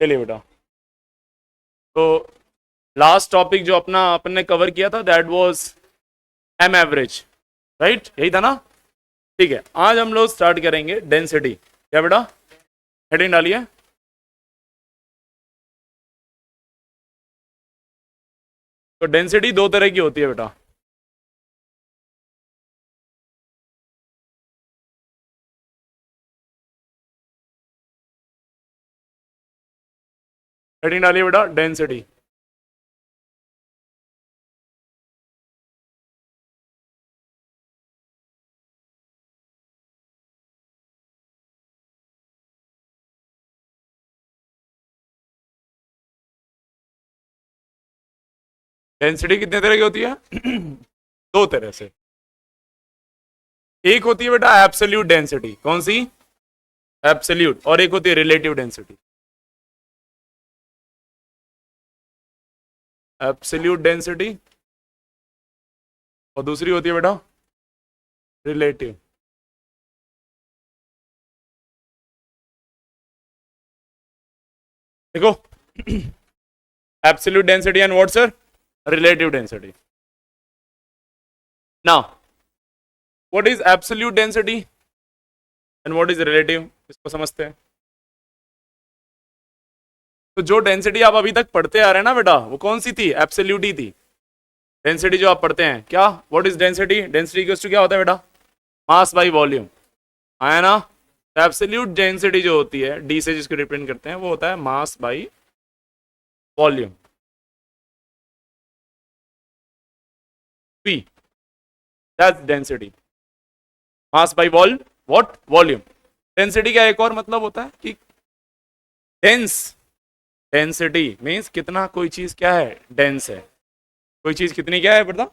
चलिए बेटा, तो लास्ट टॉपिक जो अपन ने कवर किया था that was M average, right? यही था ना? ठीक है, आज हम लोग स्टार्ट करेंगे डेंसिटी। क्या बेटा, हेडिंग डालिए। तो डेंसिटी दो तरह की होती है बेटा। हेडिंग डालिए बेटा, डेंसिटी। डेंसिटी कितने तरह की होती है? दो तरह से। एक होती है बेटा एब्सोल्यूट डेंसिटी। कौन सी? एब्सोल्यूट। और एक होती है रिलेटिव डेंसिटी। एब्सोल्यूट डेंसिटी और दूसरी होती है बेटा रिलेटिव। देखो, absolute density and what sir? Relative density. Now what is absolute density and what is relative, इसको समझते हैं। तो जो डेंसिटी आप अभी तक पढ़ते आ रहे हैं ना बेटा, वो कौन सी थी? एब्सोल्यूट ही थी। डेंसिटी जो आप पढ़ते हैं, क्या what is density? Density equals to क्या होता है बेटा? मास बाई वॉल्यूम, आया ना? एब्सोल्यूट डेंसिटी जो होती है, डी से जिसको रिप्रेजेंट करते हैं, वो होता है मास by volume, P. That's density. Mass by what? Volume. Density का एक और मतलब होता है कि डेंस। डेंसिटी मीन्स कितना कोई चीज क्या है? डेंस है। कोई चीज कितनी क्या है बता?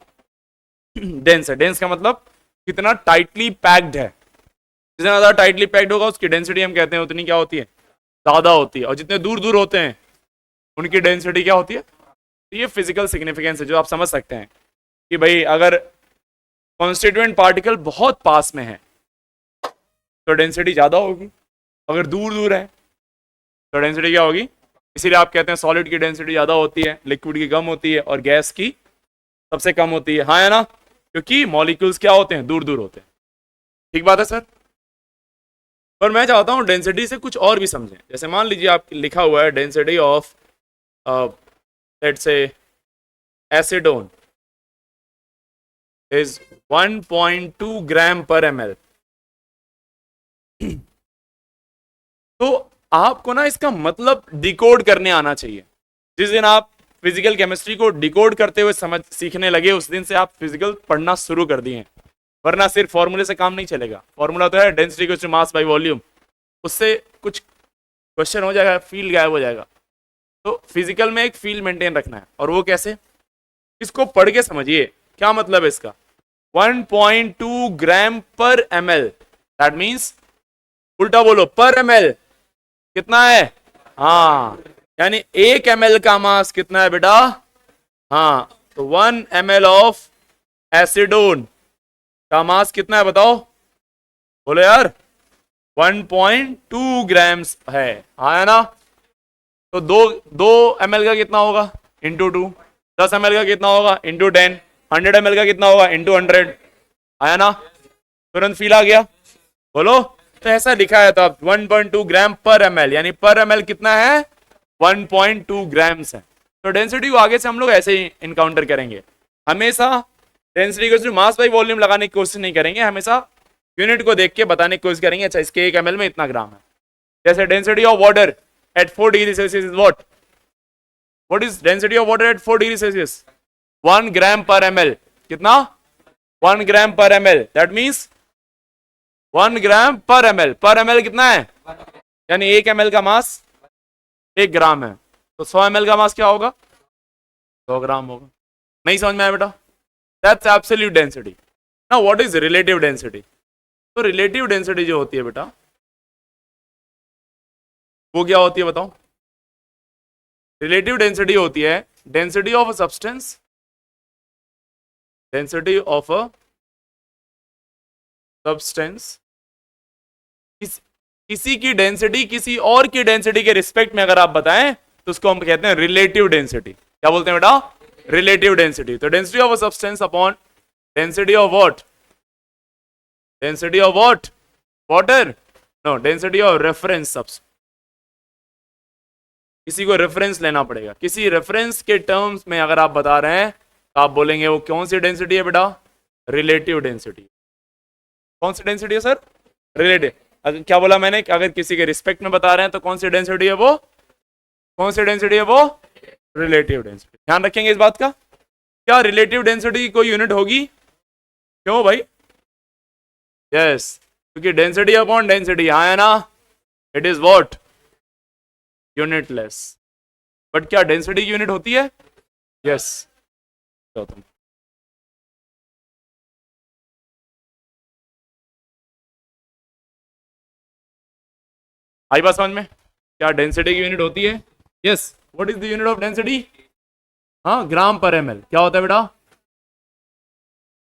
डेंस है। डेंस का मतलब कितना टाइटली पैक्ड है। जितना ज्यादा टाइटली पैक्ड होगा उसकी डेंसिटी हम कहते हैं उतनी क्या होती है? ज्यादा होती है। और जितने दूर दूर होते हैं उनकी डेंसिटी क्या होती है? तो ये फिजिकल सिग्निफिकेंस है जो आप समझ सकते हैं कि भाई अगर कॉन्स्टिट्यूएंट पार्टिकल बहुत पास में है तो डेंसिटी ज्यादा होगी, अगर दूर दूर है तो डेंसिटी क्या होगी? इसीलिए आप कहते हैं सॉलिड की डेंसिटी ज्यादा होती है, लिक्विड की कम होती है और गैस की सबसे कम होती है। हाँ है ना? क्योंकि मॉलिक्यूल्स क्या होते हैं? दूर दूर होते हैं। ठीक बात है सर। पर मैं चाहता हूं डेंसिटी से कुछ और भी समझें। जैसे मान लीजिए आप लिखा हुआ है density of let's say acetone is 1.2 ग्राम पर ml। तो आपको ना इसका मतलब डिकोड करने आना चाहिए। जिस दिन आप फिजिकल केमिस्ट्री को डिकोड करते हुए समझ सीखने लगे, उस दिन से आप फिजिकल पढ़ना शुरू कर दिए। वरना सिर्फ फॉर्मूले से काम नहीं चलेगा। फॉर्मूला तो है density equals to mass by volume, उससे कुछ क्वेश्चन हो जाएगा, फील्ड गायब हो जाएगा। तो फिजिकल में एक फील्ड मेंटेन रखना है। और वो कैसे? इसको पढ़ के समझिए क्या मतलब है इसका। 1.2 ग्राम पर ml, दैट मीन्स उल्टा बोलो, पर ml कितना है? हाँ, यानी 1 ml का मास कितना है बेटा? हाँ, तो 1 ml ऑफ एसिडोन का मास कितना है बताओ? बोलो यार। 1.2 ग्राम्स है, हाँ है ना? तो दो दो ml का कितना होगा? इंटू 2। 10 ml का कितना होगा? इंटू 10। 100 ml का कितना होगा? इंटू 100। आया ना? तुरंत फील आ गया? बोलो। तो ऐसा लिखा है, तो अब 1.2 ग्राम पर ml, यानी पर ml कितना है? 1.2 ग्राम्स है। तो डेंसिटी को आगे से हम लोग ऐसे ही इनकाउंटर करेंगे। हमेशा डेंसिटी को मास बाई वॉल्यूम लगाने की कोशिश नहीं करेंगे, हमेशा यूनिट को देख के बताने की कोशिश करेंगे। अच्छा, इसके 1 ml में इतना ग्राम है। जैसे density of water at 4 degree Celsius is what is density of water at 4 degree Celsius? 1 ग्राम पर ml। कितना? 1 ग्राम पर ml, दैट मीन्स 1 ग्राम पर ml। पर ml कितना है? यानी 1 ml का मास 1 ग्राम है। तो 100 ml का मास क्या होगा? 100 ग्राम होगा। नहीं समझ में आया बेटा? That's absolute density. Now what is relative density? तो रिलेटिव डेंसिटी जो होती है बेटा, वो क्या होती है बताओ? रिलेटिव डेंसिटी होती है density of a substance, density of a substance is किसी की डेंसिटी किसी और की डेंसिटी के रिस्पेक्ट में अगर आप बताएं तो उसको हम कहते हैं रिलेटिव डेंसिटी। क्या बोलते हैं बेटा? Relative density. तो density of a substance upon density of what? Density of what? Water? No, density of reference substance. किसी को रेफरेंस लेना पड़ेगा, किसी रेफरेंस के टर्म्स में अगर आप बता रहे हैं तो आप बोलेंगे वो कौन सी डेंसिटी है बेटा? Relative density. कौन सी डेंसिटी है सर? रिलेटिव। अगर क्या बोला मैंने कि अगर किसी के रिस्पेक्ट में बता रहे हैं तो कौन सी डेंसिटी है वो? कौन सी डेंसिटी है वो? Relative density. ध्यान रखेंगे इस बात का। क्या रिलेटिव डेंसिटी की कोई यूनिट होगी? क्यों भाई? यस, क्योंकि डेंसिटी अपॉन डेंसिटी है ना, it is what? Unitless. But क्या डेंसिटी की यूनिट होती है? यस। तुम आई बात समझ में? क्या डेंसिटी की यूनिट होती है? Yes. What is the unit of density? हाँ, ग्राम पर एमएल। क्या होता है बेटा?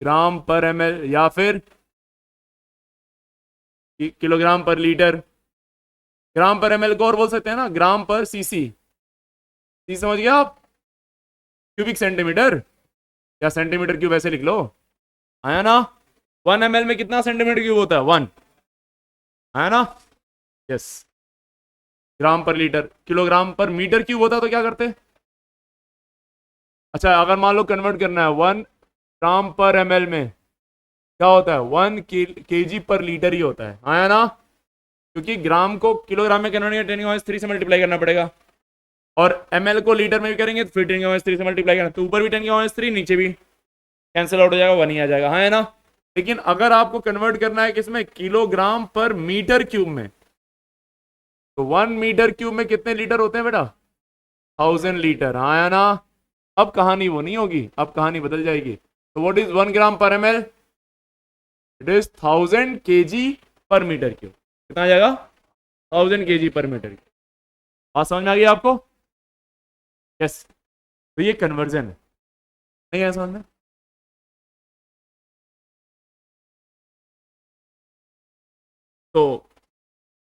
ग्राम पर एमएल, या फिर किलोग्राम पर लीटर। ग्राम पर एमएल को और बोल सकते हैं ना, ग्राम पर सीसी। सी समझ गया आप? क्यूबिक सेंटीमीटर या सेंटीमीटर क्यूब ऐसे लिख लो। आया ना? 1 ml में कितना सेंटीमीटर क्यूब होता है? 1। आया ना? यस। ग्राम पर लीटर। किलोग्राम पर मीटर क्यूब होता तो क्या करते? अच्छा, अगर मान लो कन्वर्ट करना है 1 ग्राम पर एमएल में, क्या होता है? 1 kg पर लीटर ही होता है। आया ना? क्योंकि ग्राम को किलोग्राम में कन्वर्ट करने 10 3 से मल्टीप्लाई करना पड़ेगा, और एमएल को लीटर में भी करेंगे तो फिर 10 3 से मल्टीप्लाई करना, तो ऊपर भी 10 3 नीचे भी कैंसिल आउट हो जाएगा, 1 ही आ जाएगा। हाँ है ना? लेकिन अगर आपको कन्वर्ट करना है किसमें? किलोग्राम पर मीटर क्यूब में, तो 1 मीटर क्यूब में कितने लीटर होते हैं बेटा? 1000 लीटर। हाँ है ना? अब कहानी वो नहीं होगी, अब कहानी बदल जाएगी। तो व्हाट इज 1 ग्राम पर एमएल? इट इज 1000 kg पर मीटर क्यूब। कितना आ जाएगा? 1000 kg पर मीटर क्यूब। बात समझ में आ गई आपको? यस। तो ये कन्वर्जन है, नहीं है समझ में? तो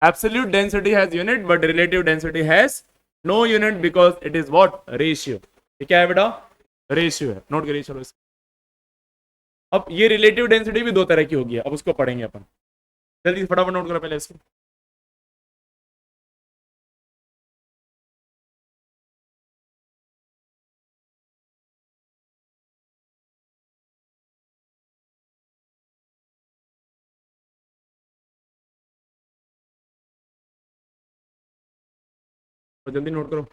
absolute density has unit but relative density has no unit because it is what? ratio। ये क्या है बेटा? रेशियो है। नोट करिए चलो इसको। अब ये रिलेटिव डेंसिटी भी दो तरह की होगी, अब उसको पढ़ेंगे अपन। जल्दी फटाफट नोट करो पहले इसको। तो जल्दी नोट करो।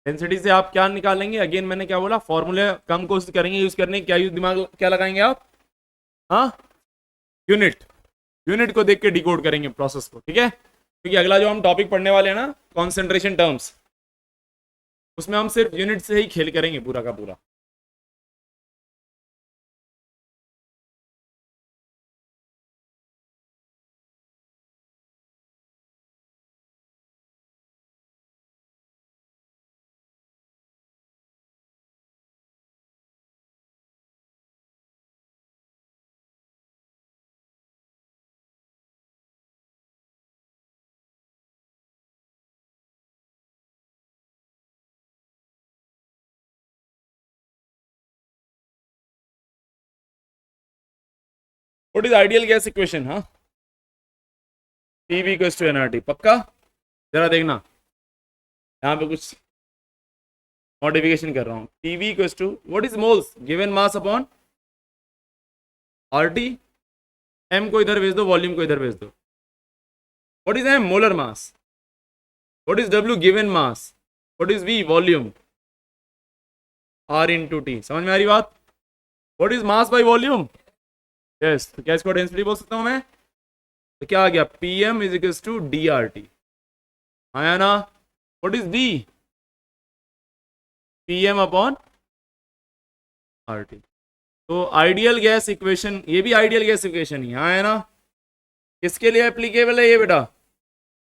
डेंसिटी से आप क्या निकालेंगे? अगेन मैंने क्या बोला? फॉर्मूले कम कोशिश करेंगे यूज करने की। क्या यूज दिमाग क्या लगाएंगे आप? हाँ, यूनिट। यूनिट को देख के डिकोड करेंगे प्रोसेस को, ठीक है? क्योंकि अगला जो हम टॉपिक पढ़ने वाले हैं ना, कॉन्सेंट्रेशन टर्म्स, उसमें हम सिर्फ यूनिट से ही खेल करेंगे पूरा का पूरा। What is ideal gas equation? हाँ, पीवी इक्वल्स टू एनआरटी। पक्का? जरा देखना, यहाँ पे कुछ मॉडिफिकेशन कर रहा हूँ। PV equals to what is moles given mass upon RT. M को इधर भेज दो, वॉल्यूम को इधर भेज दो। What is M? Molar mass. What is W? Given mass. What is V? Volume. R into T. समझ में आ रही बात? What is mass by volume? Yes. तो क्या इसको डेंसिटी बोल सकता हूँ मैं? तो क्या आ गया? P M is equals to D R T. आया ना? What is D? P M upon R T. तो आइडियल गैस इक्वेशन, ये भी आइडियल गैस इक्वेशन ही है ना? किसके लिए एप्लीकेबल है ये बेटा?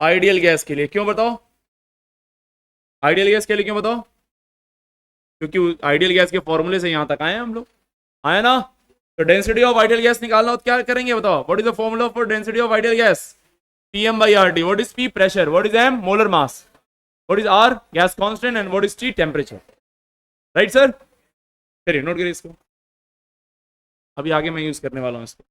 आइडियल गैस के लिए। क्यों बताओ? आइडियल गैस के लिए क्यों बताओ? क्योंकि आइडियल गैस के फॉर्मूले से यहां तक आए हैं हम लोग। आया ना? तो डेंसिटी ऑफ आइडियल गैस निकालना हो तो क्या करेंगे बताओ? What is the formula for density of ideal gas? PM by RT. What is P? Pressure. What is M? Molar mass. What is R? Gas constant. And what is T? Temperature. Right sir? चलिए note करिए इसको, अभी आगे मैं use करने वाला हूँ इसको।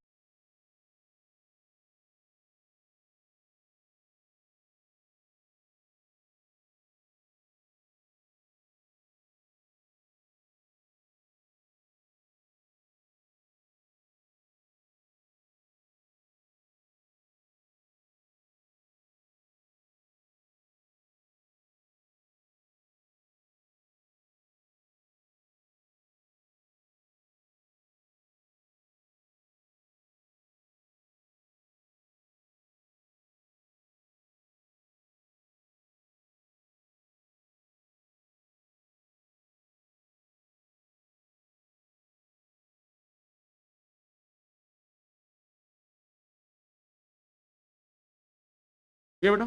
क्या बेटा?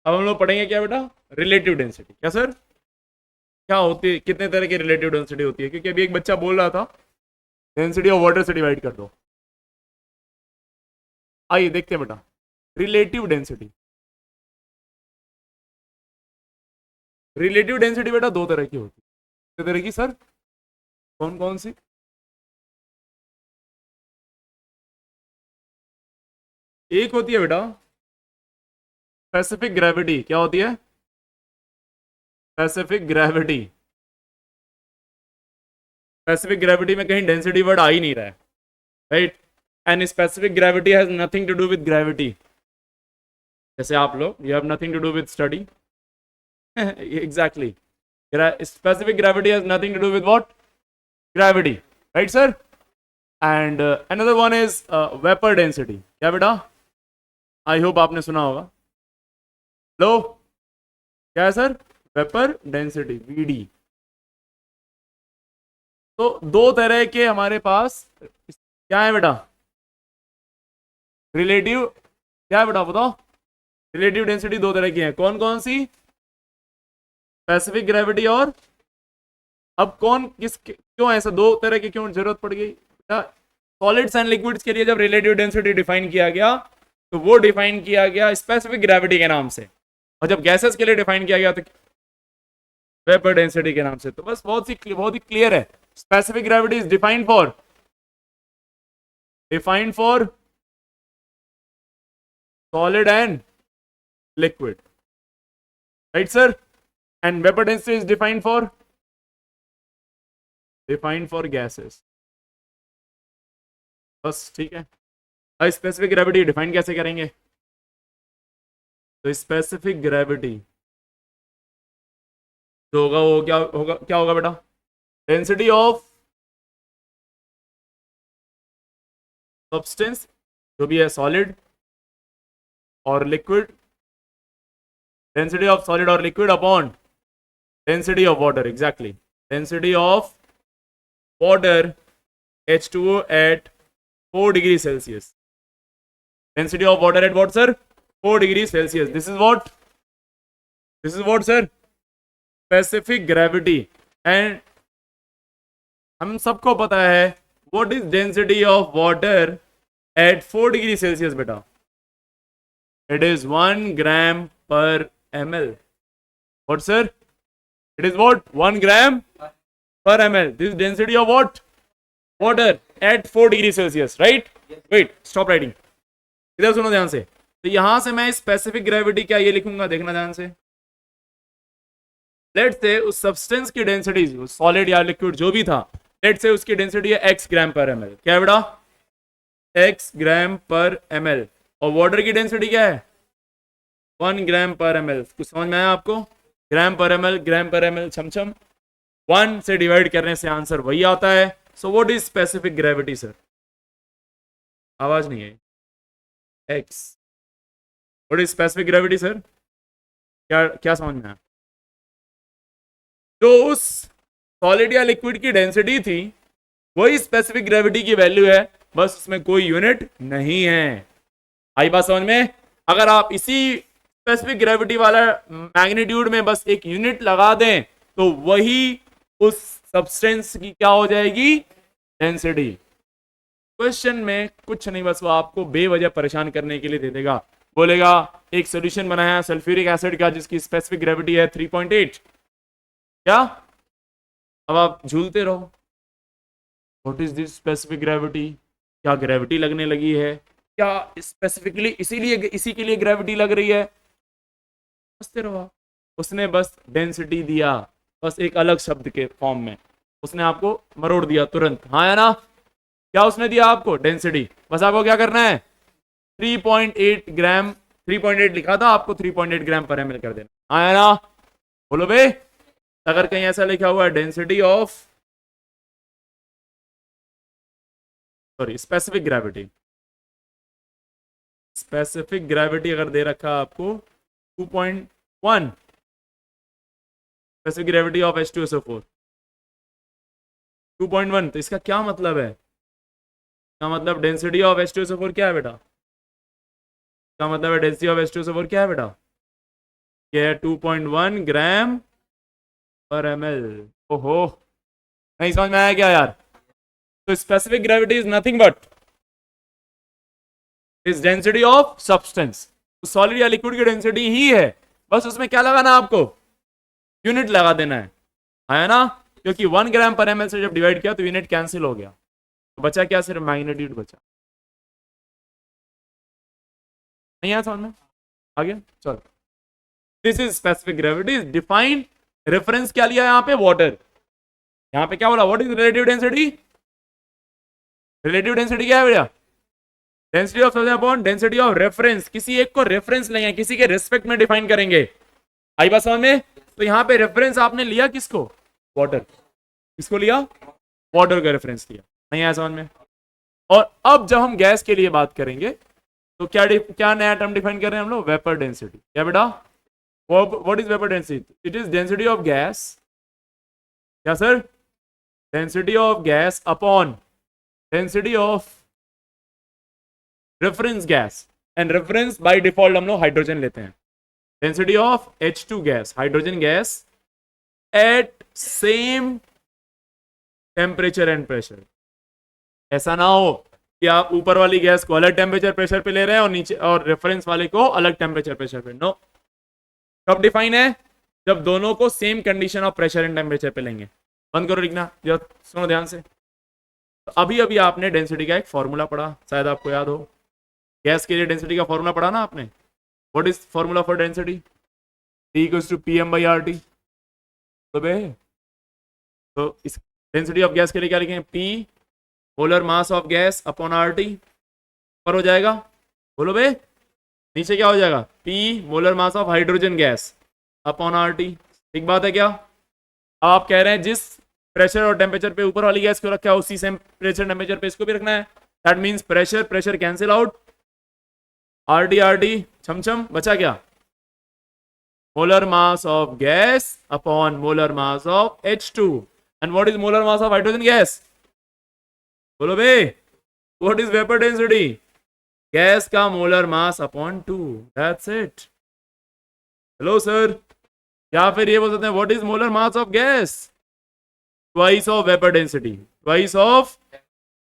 अब हम लोग पढ़ेंगे क्या बेटा? Relative density. क्या सर? क्या होती है, कितने तरह की रिलेटिव डेंसिटी होती है? क्योंकि अभी एक बच्चा बोल रहा था डेंसिटी ऑफ वाटर से डिवाइड कर दो। आइए देखते हैं बेटा, रिलेटिव डेंसिटी। रिलेटिव डेंसिटी बेटा दो तरह की होती है। कितने तरह की सर? कौन कौन सी? एक होती है बेटा स्पेसिफिक ग्रेविटी। क्या होती है? Specific gravity. स्पेसिफिक ग्रेविटी में कहीं डेंसिटी वर्ड आ ही नहीं रहा है, right? And specific gravity has nothing to do with gravity. जैसे आप लोग, you have nothing to do with study. Exactly, specific gravity has nothing to do with what? Gravity, right sir? And another one is vapor density. क्या बेटा? I hope आपने सुना होगा। लो, क्या है सर? Vapour density, VD। तो दो तरह के हमारे पास क्या है बेटा? रिलेटिव, क्या है बेटा बताओ? रिलेटिव डेंसिटी दो तरह की है, कौन कौन सी? स्पेसिफिक ग्रेविटी और, अब कौन किस, क्यों ऐसा दो तरह की क्यों जरूरत पड़ गई? सॉलिड्स एंड लिक्विड्स के लिए जब रिलेटिव डेंसिटी डिफाइन किया गया तो वो डिफाइन किया गया स्पेसिफिक ग्रेविटी के नाम से, और जब गैसेस के लिए डिफाइन किया गया तो वेपर डेंसिटी के नाम से। तो बस बहुत ही क्लियर है। Specific gravity is defined for solid and liquid, right sir? And vapor density is defined for gases। बस ठीक है। अब स्पेसिफिक ग्रेविटी डिफाइन कैसे करेंगे? तो स्पेसिफिक ग्रेविटी जो होगा वो क्या होगा बेटा? डेंसिटी ऑफ सब्सटेंस जो भी है, सॉलिड और लिक्विड, डेंसिटी ऑफ सॉलिड और liquid upon density of water, exactly, density of water H2O at 4 degrees Celsius, density of water at what sir? 4 degrees Celsius। this is what sir? specific gravity। and हम सबको पता है what is density of water at 4 degrees Celsius बेटा? it is 1 gram per ml। what sir? It is what? 1 gram per ml. This is density of what? Water at 4 degrees Celsius, right? Wait, stop writing. इधर सुनो ध्यान से। तो यहां से मैं specific gravity क्या ये लिखूंगा, देखना ध्यान से। लेट से उस सब्सटेंस की डेंसिटी, सॉलिड या लिक्विड जो भी था, लेट से उसकी डेंसिटी है x ग्राम पर ml। क्या है बेटा? x ग्राम पर ml। और वाटर की डेंसिटी क्या है? 1 ग्राम पर ml। कुछ समझ में आया आपको? ग्राम पर ml छमछम, 1 से डिवाइड करने से आंसर वही आता है। So what is specific gravity sir? आवाज नहीं है। x, what is specific gravity sir? क्या समझ में आया? जो उस सॉलिड या लिक्विड की डेंसिटी थी वही स्पेसिफिक ग्रेविटी की वैल्यू है, बस उसमें कोई यूनिट नहीं है। आई बात समझ में? अगर आप इसी स्पेसिफिक ग्रेविटी वाला मैग्नीट्यूड में बस एक यूनिट लगा दें तो वही उस सब्सटेंस की क्या हो जाएगी? डेंसिटी। क्वेश्चन में कुछ नहीं, बस वो आपको बेवजह परेशान करने के लिए दे देगा। बोलेगा एक सोल्यूशन बनाया सल्फ्यूरिक एसिड का जिसकी स्पेसिफिक ग्रेविटी है 3.8। क्या? अब आप झूलते रहो, what is this specific gravity, क्या ग्रेविटी लगने लगी है, क्या स्पेसिफिकली इसीलिए इसी के लिए ग्रेविटी लग रही है, हंसते रहो आप। उसने बस डेंसिटी दिया, बस एक अलग शब्द के फॉर्म में उसने आपको मरोड़ दिया तुरंत, हाँ या ना? क्या उसने दिया आपको? डेंसिटी। बस आपको क्या करना है? 3.8 ग्राम, 3.8 लिखा था, आपको 3.8 ग्राम पर एमएल कर देना, हाँ या ना? बोलो बे। अगर कहीं ऐसा लिखा हुआ है density of, sorry specific gravity, specific gravity अगर दे रखा आपको 2.1, स्पेसिफिक ग्रेविटी ऑफ H2SO4 2.1, तो इसका क्या मतलब है? क्या मतलब डेंसिटी ऑफ H2SO4 क्या है बेटा? क्या मतलब है डेंसिटी ऑफ H2SO4 क्या है बेटा? ये है 2.1 ग्राम पर एमएल। ओहो, नहीं समझ में आया क्या यार? तो specific gravity is nothing but is density of substance. Solid या लिक्विड की डेंसिटी ही है, बस उसमें क्या लगाना आपको? यूनिट लगा देना है ना? क्योंकि 1 ग्राम पर एमएल से जब डिवाइड किया तो यूनिट कैंसिल हो गया, तो बचा क्या? सिर्फ मैग्नीट्यूड बचा। नहीं आया समझ में? आगे चलो। This is specific gravity is defined, reference क्या लिया यहाँ पे? वाटर। यहाँ पे क्या बोला? What is relative density? Relative density क्या है भैया? Density of substance upon density of reference. किसी एक को रेफरेंस लेंगे, किसी के रेस्पेक्ट में डिफाइन करेंगे। आई बात समझ में? तो यहाँ पे रेफरेंस आपने लिया किसको? वाटर। किसको लिया? वाटर का रेफरेंस लिया। नहीं आया समझ में? और अब जब हम गैस के लिए बात करेंगे तो क्या क्या नया टर्म डिफाइन कर रहे हैं हम लोग? Vapour density. क्या बेटा? What is vapour density? It is density of gas, क्या sir? Density of gas upon density of reference gas. And reference by default हम लोग हाइड्रोजन लेते हैं। Density of H2 gas, hydrogen gas, at same temperature and pressure. ऐसा ना हो कि आप ऊपर वाली गैस को अलग टेम्परेचर प्रेशर पे ले रहे हैं और नीचे और रेफरेंस वाले को अलग टेम्परेचर प्रेशर पे। नो। कब डिफाइन है? जब दोनों को same condition of pressure and temperature पे लेंगे। बंद करो लिखना, सुनो ध्यान से। तो अभी अभी आपने डेंसिटी का एक फॉर्मूला पढ़ा, शायद आपको याद हो। गैस के लिए डेंसिटी का फॉर्मूला पढ़ा ना आपने? What is formula for density? T equals to PM/RT। तो इस डेंसिटी ऑफ गैस के लिए क्या लिखेंगे? P molar mass of gas upon RT पर हो जाएगा। बोलो बे। नीचे क्या हो जाएगा? P molar mass of hydrogen gas upon RT। ठीक बात है क्या? अब आप कह रहे हैं जिस प्रेशर और टेम्परेचर पे ऊपर वाली गैस को रखा है उसी सेम प्रेशर टेम्परेचर पे इसको भी रखना है। That means pressure pressure cancel out, RT RT छम छम, बचा क्या? Molar mass of gas upon molar mass of H2। And what is molar mass of hydrogen gas? बोलो बे। What is vapour density? Gas का molar mass upon 2। That's it. Hello sir. या फिर ये बोल सकते हैं what is molar mass of gas? Twice of vapour density, twice of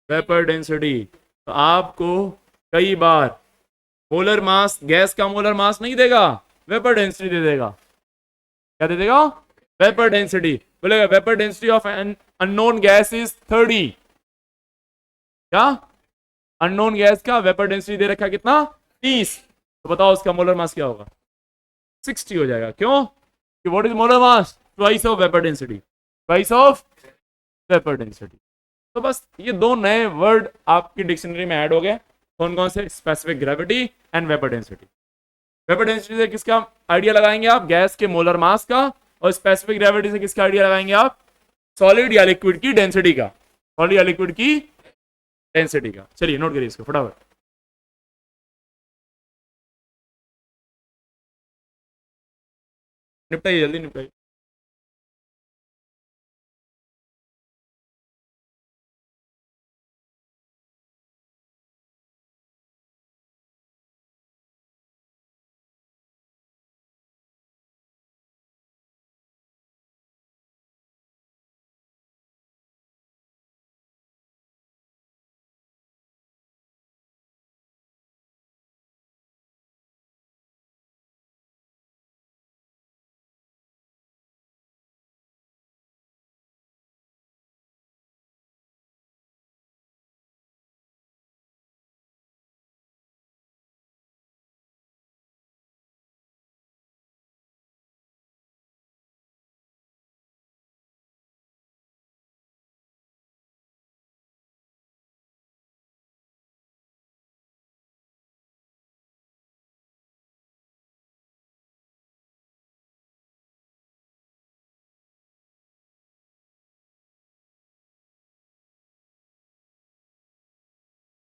vapour density. तो आपको कई बार मोलर मास, गैस का मोलर मास नहीं देगा, वेपर डेंसिटी दे देगा। क्या दे देगा? Vapour density. बोलेगा vapour density of an unknown gas is 30। क्या? अननोन गैस का वेपर डेंसिटी दे रखा कितना? 30। तो बताओ उसका मोलर मास क्या होगा? 60 हो जाएगा। क्यों? कि what is molar mass? Twice of vapour density, twice of vapour density. तो बस ये दो नए वर्ड आपकी डिक्शनरी में ऐड हो गए। कौन कौन से? Specific gravity and vapour density. Vapour density से किसका आइडिया लगाएंगे आप? गैस के मोलर मास का। और स्पेसिफिक ग्रेविटी से किसका आइडिया लगाएंगे आप? सॉलिड या लिक्विड की डेंसिटी का। सॉलिड या लिक्विड की डेंसिटी का। चलिए नोट करिए इसको फटाफट। निपटाइए, जल्दी निपटाइए।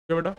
क्या बेटा?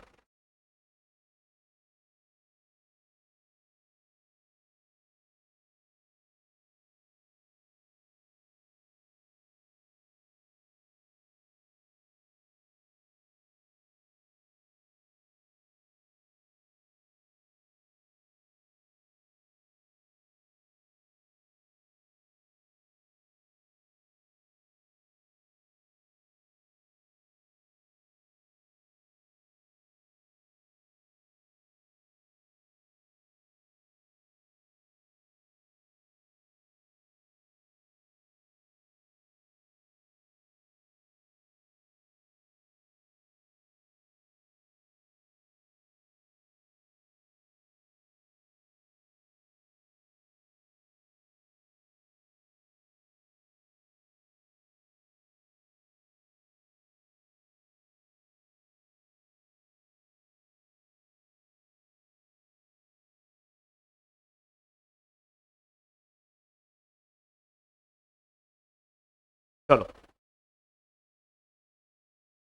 चलो,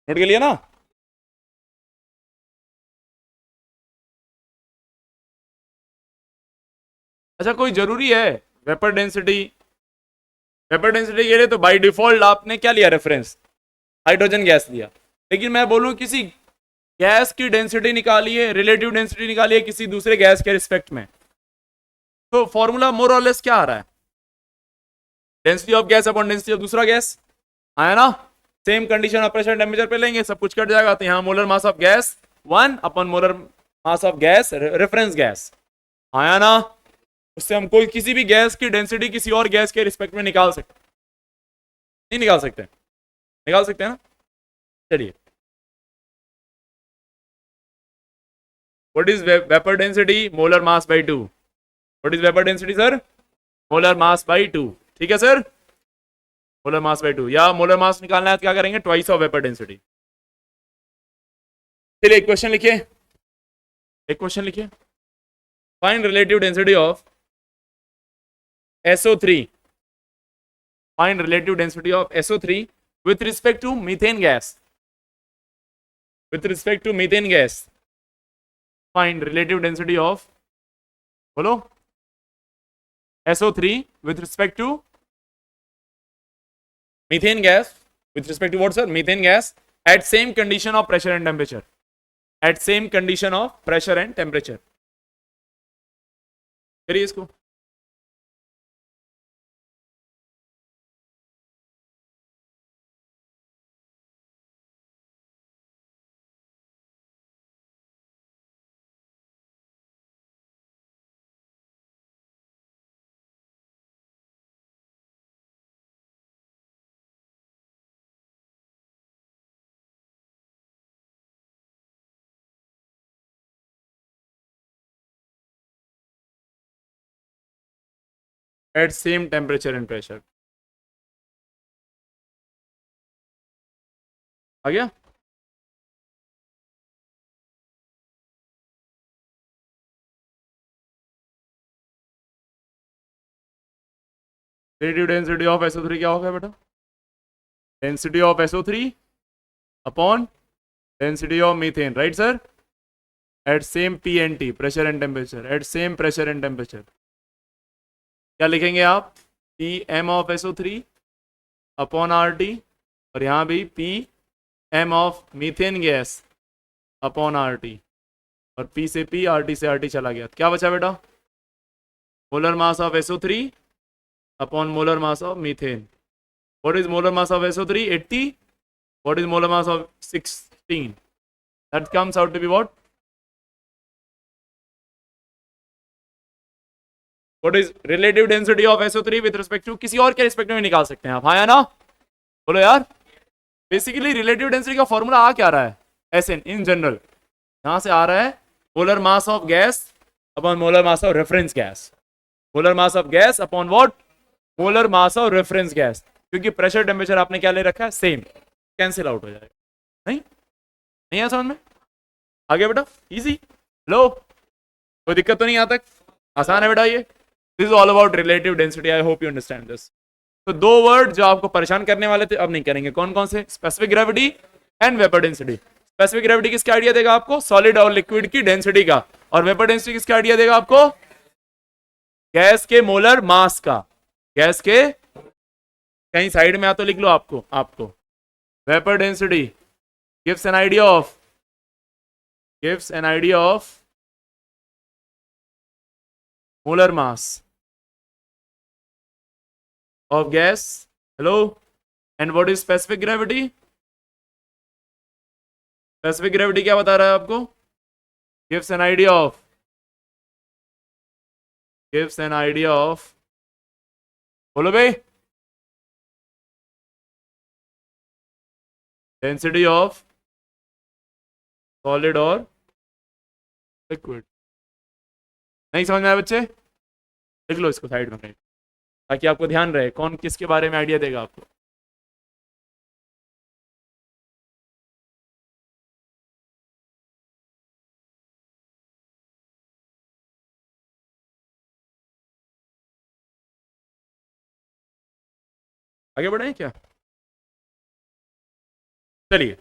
नोट के लिए ना? अच्छा, कोई जरूरी है वेपर डेंसिटी? वेपर डेंसिटी के लिए तो बाय डिफॉल्ट आपने क्या लिया रेफरेंस? हाइड्रोजन गैस लिया। लेकिन मैं बोलूं किसी गैस की डेंसिटी निकालिए, रिलेटिव डेंसिटी निकालिए किसी दूसरे गैस के रिस्पेक्ट में, तो फॉर्मूला मोर और लेस क्या आ रहा है? Density of gas upon density of दूसरा गैस, आया ना? Same condition of pressure temperature पे लेंगे, सब कुछ कट जाएगा, तो यहाँ molar mass of gas 1 upon molar mass of gas reference gas, आया ना? उससे हम कोई किसी भी गैस की डेंसिटी किसी और गैस के रिस्पेक्ट में निकाल सकते? नहीं निकाल सकते? निकाल सकते हैं ना? चलिए, what is vapour density? Molar mass by 2। What is vapour density sir? Molar mass by 2। ठीक है सर, मोलर मास बाई 2, या मोलर मास निकालना है तो क्या करेंगे? Twice of vapour density. चलिए एक क्वेश्चन लिखिए, एक क्वेश्चन लिखिए। Find relative density of SO3, find relative density of SO3 with respect to methane gas, with respect to methane gas, find relative density of, बोलो, SO3 with respect to methane gas, with respect to what sir? Methane gas at same condition of pressure and temperature, at same condition of pressure and temperature। करिए इसको। At same temperature and pressure, आ गया? Relative density of SO3 क्या होगा बेटा? Density of SO3 upon density of methane, right sir? At same PNT, pressure and temperature, at same pressure and temperature, क्या लिखेंगे आप? PM of SO3 upon RT, और यहाँ भी PM of methane gas upon RT, और P से P, RT से RT चला गया, क्या बचा बेटा? Molar mass of SO3 upon molar mass of methane. What is molar mass of SO3? 80। What is molar mass of 16? That comes out to be what? What is relative density of SO3 with respect to, किसी और के respect में निकाल सकते हैं आप, हाँ या ना? बोलो यार। बेसिकली रिलेटिव डेंसिटी का फॉर्मूला आ क्या रहा है? SN इन जनरल, यहां से आ रहा है molar mass of gas upon molar mass of reference gas, molar mass of gas upon what? Molar mass of reference gas, क्योंकि प्रेशर टेम्परेचर आपने क्या ले रखा है? सेम, कैंसिल आउट हो जाएगा। नहीं नहीं है समझ में? आ गया बेटा? इजी, लो, कोई दिक्कत तो नहीं आता? आसान है बेटा ये। This is all about relative density, I hope you understand this. तो दो वर्ड जो आपको परेशान करने वाले थे अब नहीं करेंगे, कौन कौन से? Specific gravity and vapour density. Specific gravity किसका आइडिया देगा आपको? सॉलिड और लिक्विड की डेंसिटी का। और वेपर डेंसिटी किसका आइडिया देगा आपको? गैस के मोलर मास का। गैस के, कहीं साइड में आ तो लिख लो आपको vapour density gives an idea of molar mass of gas. Hello, and what is specific gravity? Specific gravity क्या बता रहा है आपको? गिव्स एन आइडिया ऑफ बोलो भाई, डेंसिटी ऑफ सॉलिड और लिक्विड। नहीं समझ में आया बच्चे? लिख लो इसको साइड में कहीं, ताकि आपको ध्यान रहे कौन किसके बारे में आइडिया देगा आपको। आगे बढ़े क्या? चलिए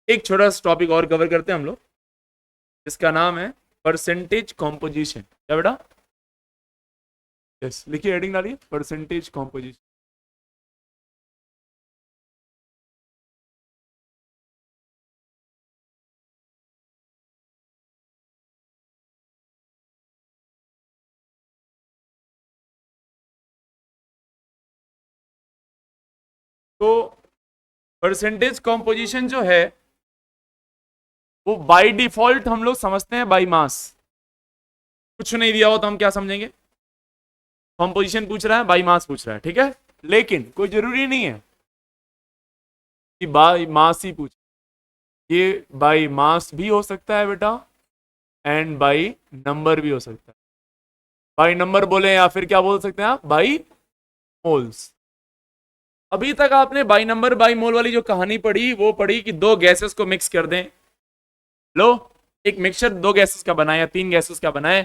एक छोटा सा टॉपिक और कवर करते हैं हम लोग, जिसका नाम है परसेंटेज कॉम्पोजिशन। क्या बेटा? यस, लिखिए, हेडिंग डालिए, परसेंटेज कॉम्पोजिशन। तो परसेंटेज कॉम्पोजिशन जो है वो बाय डिफॉल्ट हम लोग समझते हैं बाय मास। कुछ नहीं दिया हो तो हम क्या समझेंगे? कॉम्पोजिशन पूछ रहा है, बाय मास पूछ रहा है, ठीक है। लेकिन कोई जरूरी नहीं है कि बाय मास ही पूछ, ये बाय मास भी हो सकता है बेटा, एंड बाय नंबर भी हो सकता है। बाय नंबर बोले या फिर क्या बोल सकते हैं आप? By moles. अभी तक आपने बाई नंबर बाई मोल वाली जो कहानी पढ़ी वो पढ़ी कि दो गैसेस को मिक्स कर दें। लो, एक मिक्सचर दो गैसेस का बनाया, तीन गैसेस का बनाए,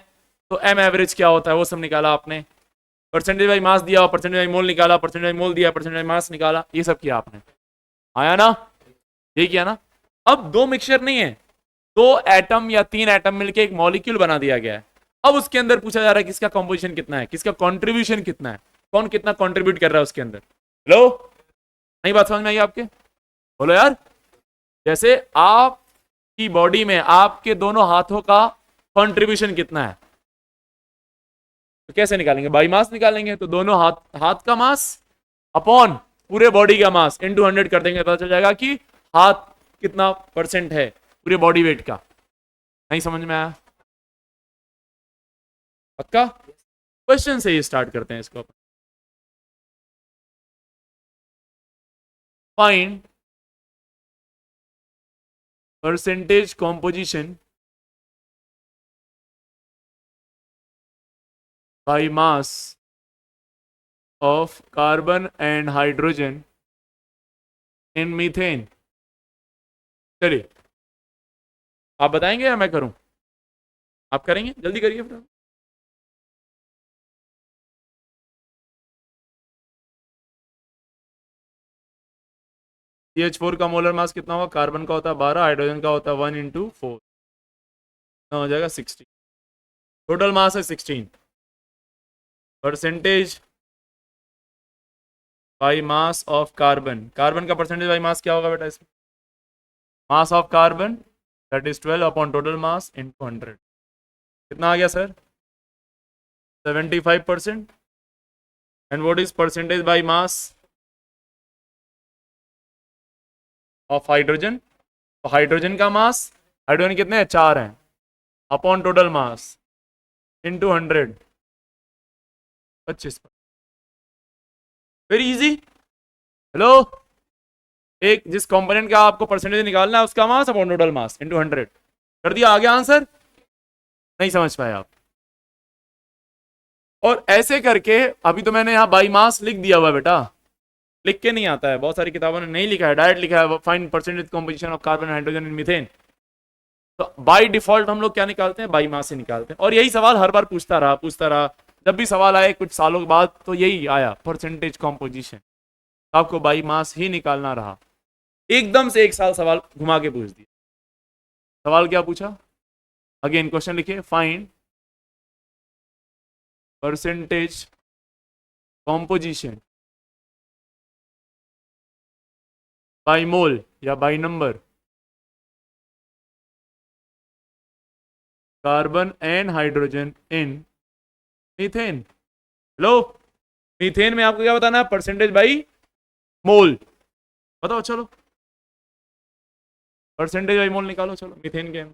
तो एम एवरेज क्या होता है वो सब निकाला आपने। परसेंटेज बाई मास दिया, परसेंटेज बाई मोल निकाला, परसेंटेज बाई मोल दिया, परसेंटेज बाई मास निकाला, ये सब किया आपने। आया ना? ये किया ना? अब दो मिक्सचर नहीं है, दो एटम या तीन एटम मिलकर एक मॉलिक्यूल बना दिया गया है। अब उसके अंदर पूछा जा रहा है किसका कॉम्पोजिशन कितना है, किसका कॉन्ट्रीब्यूशन कितना है, कौन कितना कॉन्ट्रीब्यूट कर रहा है उसके अंदर। हेलो, नहीं बात समझ में आई आपके? बोलो यार। जैसे आपकी बॉडी में आपके दोनों हाथों का कंट्रीब्यूशन कितना है, तो कैसे निकालेंगे? बाई मास निकालेंगे। तो दोनों हाथ का मास अपॉन पूरे बॉडी का मास इनटू 100 कर देंगे, पता चल जाएगा कि हाथ कितना परसेंट है पूरे बॉडी वेट का। नहीं समझ में आया? पक्का? क्वेश्चन से ही स्टार्ट करते हैं इसको। Find percentage composition by mass of carbon and hydrogen in methane। चलिए, आप बताएंगे या मैं करूं? आप करेंगे? जल्दी करिए फिर। CH4 का मोलर मास कितना होगा? कार्बन का होता है 12, हाइड्रोजन का होता है 1 × 4, हो जाएगा 16। टोटल मास है 16। Percentage by mass of carbon, carbon का परसेंटेज बाई मास क्या होगा बेटा इसमें? Mass of carbon that is 12 upon total mass into 100। कितना आ गया sir? 75%। And what is percentage by mass of hydrogen? तो हाइड्रोजन का मास, हाइड्रोजन कितने हैं? 4 हैं, upon total mass into 100, 25। Very easy. Hello, एक जिस कंपोनेंट का आपको परसेंटेज निकालना है उसका mass upon total mass into 100 कर दिया, आ गया आंसर। नहीं समझ पाए आप? और ऐसे करके अभी तो मैंने यहां बाई मास लिख दिया हुआ बेटा, लिख के नहीं आता है, बहुत सारी किताबों ने नहीं लिखा है, डायरेक्ट लिखा है find percentage composition of carbon hydrogen in methane. तो बाय डिफॉल्ट हम लोग क्या निकालते हैं? बाई मास से निकालते हैं। और यही सवाल हर बार पूछता रहा, जब भी सवाल आए कुछ सालों बाद तो यही आया परसेंटेज कॉम्पोजिशन, तो आपको बाई मास ही निकालना रहा। एकदम से एक साल सवाल घुमा के पूछ दिया। सवाल क्या पूछा, अगेन क्वेश्चन लिखिए, find percentage composition by mole या by number carbon and hydrogen in methane. Hello, methane में आपको क्या बताना है, परसेंटेज बाई मोल। बताओ चलो, परसेंटेज बाई मोल निकालो, चलो मीथेन के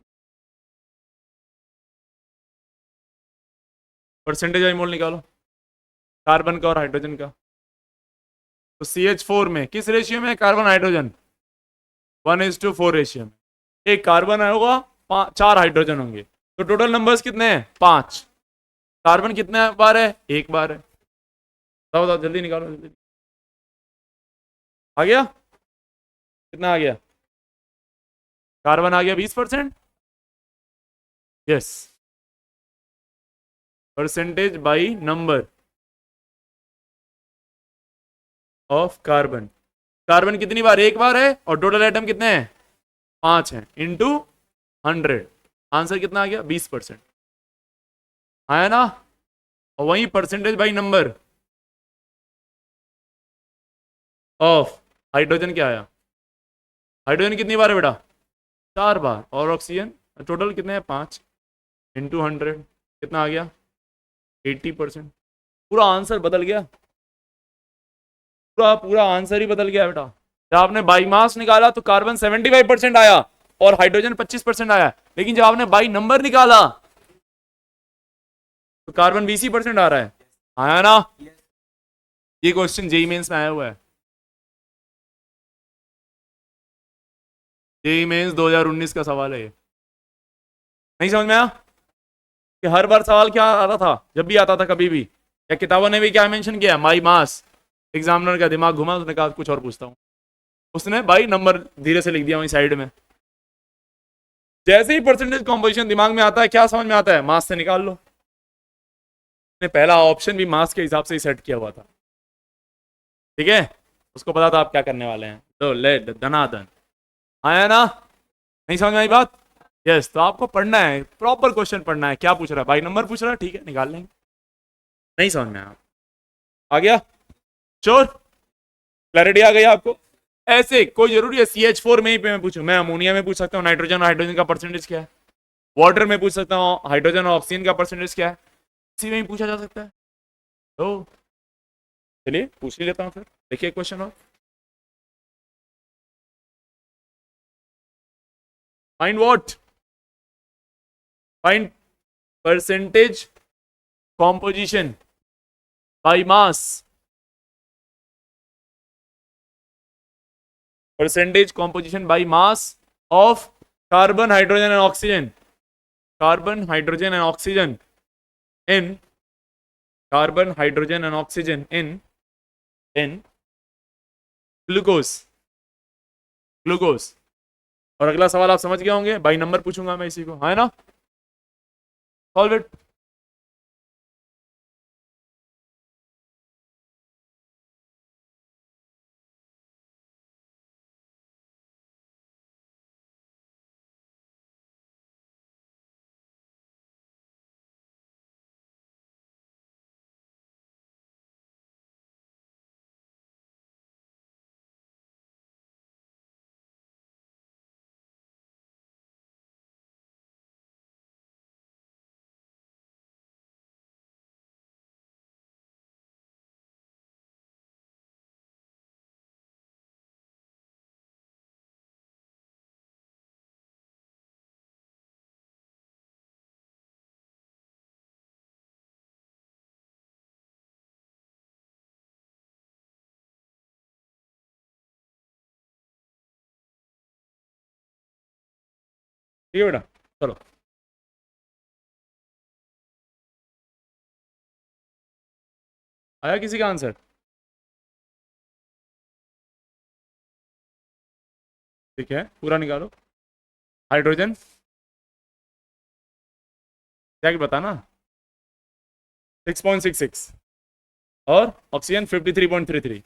परसेंटेज बाई मोल निकालो, कार्बन का और हाइड्रोजन का। तो CH4 में किस रेशियो में कार्बन हाइड्रोजन, 1:4 रेशियो में। एक कार्बन होगा, 4 हाइड्रोजन होंगे, तो टोटल नंबर्स कितने हैं, 5। कार्बन कितने बार है, एक बार है। बताओ बताओ जल्दी निकालो, जल्दी। आ गया, कितना आ गया, कार्बन आ गया 20%। Yes, percentage by number of carbon. Carbon कितनी बार, एक बार है, और टोटल एटम कितने हैं, 5 हैं, इंटू 100। आंसर कितना आ गया, 20%। आया ना। और वही percentage by number of hydrogen क्या आया, हाइड्रोजन कितनी बार है बेटा, 4 बार, और ऑक्सीजन टोटल कितने हैं, 5, इंटू 100 कितना आ गया, 80%। पूरा आंसर बदल गया, पूरा पूरा आंसर ही बदल गया बेटा। जब आपने बाई मास निकाला तो कार्बन 75% आया और हाइड्रोजन 25% आया, लेकिन जब आपने बाई नंबर निकाला तो कार्बन 20% आ रहा है। आया ना। ये क्वेश्चन जेई मेंस में आया हुआ है, जेई मेंस 2019 का सवाल है ये। नहीं समझ में आया कि हर बार सवाल क्या आता था, जब भी आता था कभी भी, या किताबों ने भी क्या मेंशन किया, माई मास। एग्जामिनर का दिमाग घुमा, उसने कहा कुछ और पूछता हूँ, उसने बाई नंबर धीरे से लिख दिया वहीं साइड में। जैसे ही परसेंटेज कॉम्पोजिशन दिमाग में आता है, क्या समझ में आता है, मास से निकाल लो। ने पहला ऑप्शन भी मास के हिसाब से ही सेट किया हुआ था, ठीक है, उसको पता था आप क्या करने वाले हैं, तो लेट धनाधन। आया ना, नहीं समझ में आई बात। यस, तो आपको पढ़ना है, प्रॉपर क्वेश्चन पढ़ना है, क्या पूछ रहा है, बाई नंबर पूछ रहा है, ठीक है निकाल लेंगे। नहीं समझ में आया, आ गया, श्योर, क्लैरिटी आ गई आपको। ऐसे कोई जरूरी है CH4 में ही मैं पूछूं, मैं अमोनिया में पूछ सकता हूँ नाइट्रोजन और हाइड्रोजन का परसेंटेज क्या है, वाटर में पूछ सकता हूँ हाइड्रोजन और ऑक्सीजन का परसेंटेज क्या है, इसी में ही पूछा जा सकता है। तो चलिए पूछ ही लेता हूँ फिर, देखिए क्वेश्चन और find what, find percentage composition by mass, percentage composition by mass of carbon hydrogen and oxygen, carbon hydrogen and oxygen in, carbon hydrogen and oxygen in glucose, glucose. और अगला सवाल आप समझ गए होंगे, बाई नंबर पूछूंगा मैं इसी को, है ना, सॉल्व इट। ठीक है बेटा, चलो आया किसी का आंसर, ठीक है पूरा निकालो। हाइड्रोजन क्या बताना, 6.66 और ऑक्सीजन 53.33।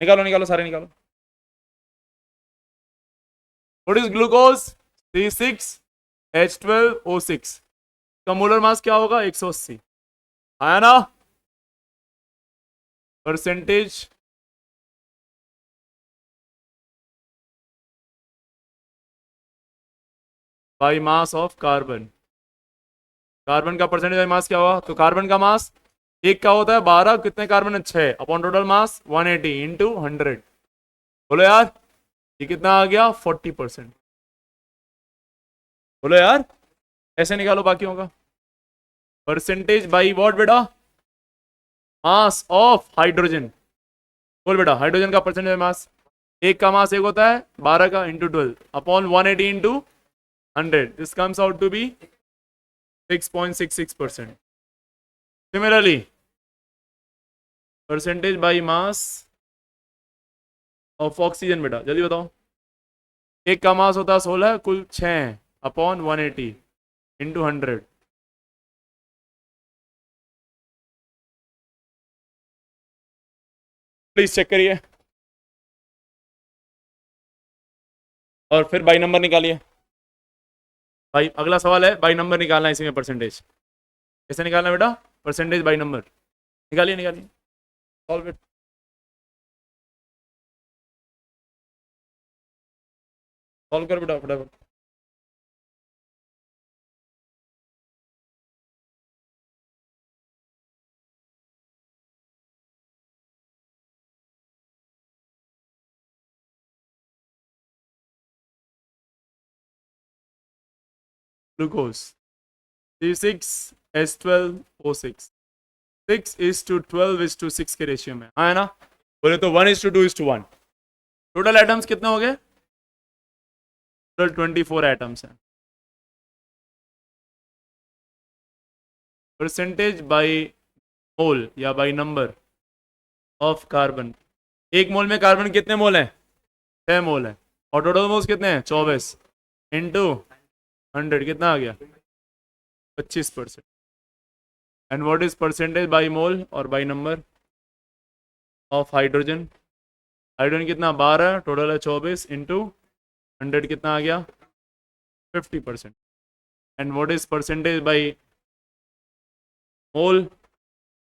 निकालो निकालो सारे निकालो। What is glucose? C6H12O6 का मोलर मास क्या होगा? 180 आया ना? Percentage by mass of carbon, carbon का परसेंटेज बाई मास क्या होगा? तो कार्बन का मास एक का होता है 12, कितने कार्बन है? 6 अपॉन टोटल मास 180 इंटू 100। बोलो यार ये कितना आ गया? 40%। बोलो यार ऐसे निकालो बाकियों का। परसेंटेज बाई व्हाट बेटा? मास ऑफ हाइड्रोजन। बोल बेटा हाइड्रोजन का परसेंटेज मास, एक का मास एक होता है 12 का into 12 upon 180 into 100, this comes out to be 6.66%। Similarly percentage by mass of oxygen बेटा जल्दी बताओ, एक का मास होता है 16, कुल 6 अपॉन 180 इंटू 100। प्लीज चेक करिए और फिर बाई नंबर निकालिए। भाई अगला सवाल है बाई नंबर निकालना है इसी में परसेंटेज। कैसे निकालना है बेटा? परसेंटेज बाई नंबर निकालिए, निकालिए, सॉल्व इट। सॉल्व कर बेटा फटाफट। ग्लूकोज C6H12O6 6:12:6 के रेशियो में, हाँ है ना? बोले तो 1:2:1। टोटल एटम्स कितने हो गए? टोटल 24 एटम्स हैं। परसेंटेज बाई मोल या बाई नंबर ऑफ कार्बन, एक मोल में कार्बन कितने मोल हैं? 6 मोल है और टोटल मोल्स कितने हैं? 24 इंटू 100 कितना आ गया? 25%। And what is percentage by mole और by number of hydrogen? Hydrogen कितना? 12, टोटल है 24 इंटू 100 कितना आ गया? 50%। And what is percentage by mole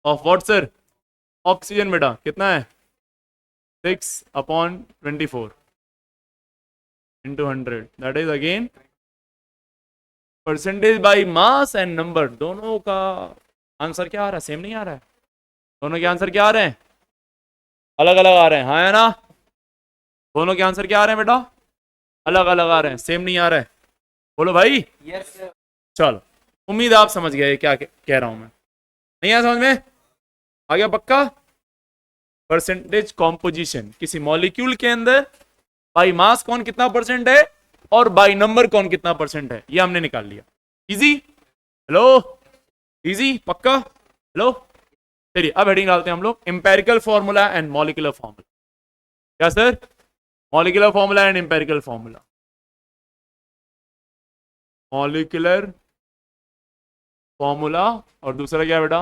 of what sir? Oxygen बेटा कितना है? 6/24 into 100, that is again percentage by mass and number. दोनों का आंसर क्या आ रहा है? सेम नहीं आ रहा है? दोनों के आंसर क्या आ रहे हैं? अलग अलग आ रहे हैं, हाँ है ना? दोनों के आंसर क्या आ रहे हैं बेटा? अलग अलग आ रहे हैं, सेम नहीं आ रहा है। बोलो भाई। Yes sir. चलो उम्मीद आप समझ गए क्या कह रहा हूं मैं। नहीं आया समझ में? आ गया पक्का? परसेंटेज कॉम्पोजिशन किसी मॉलिक्यूल के अंदर बाई मास कौन कितना परसेंट है और बाई नंबर कौन कितना परसेंट है, ये हमने निकाल लिया। इजी? हेलो इजी पक्का? हेलो चलिए अब हेडिंग डालते हैं हम लोग, empirical formula and molecular formula. क्या sir? Molecular formula and empirical formula. Molecular formula और दूसरा क्या बेटा?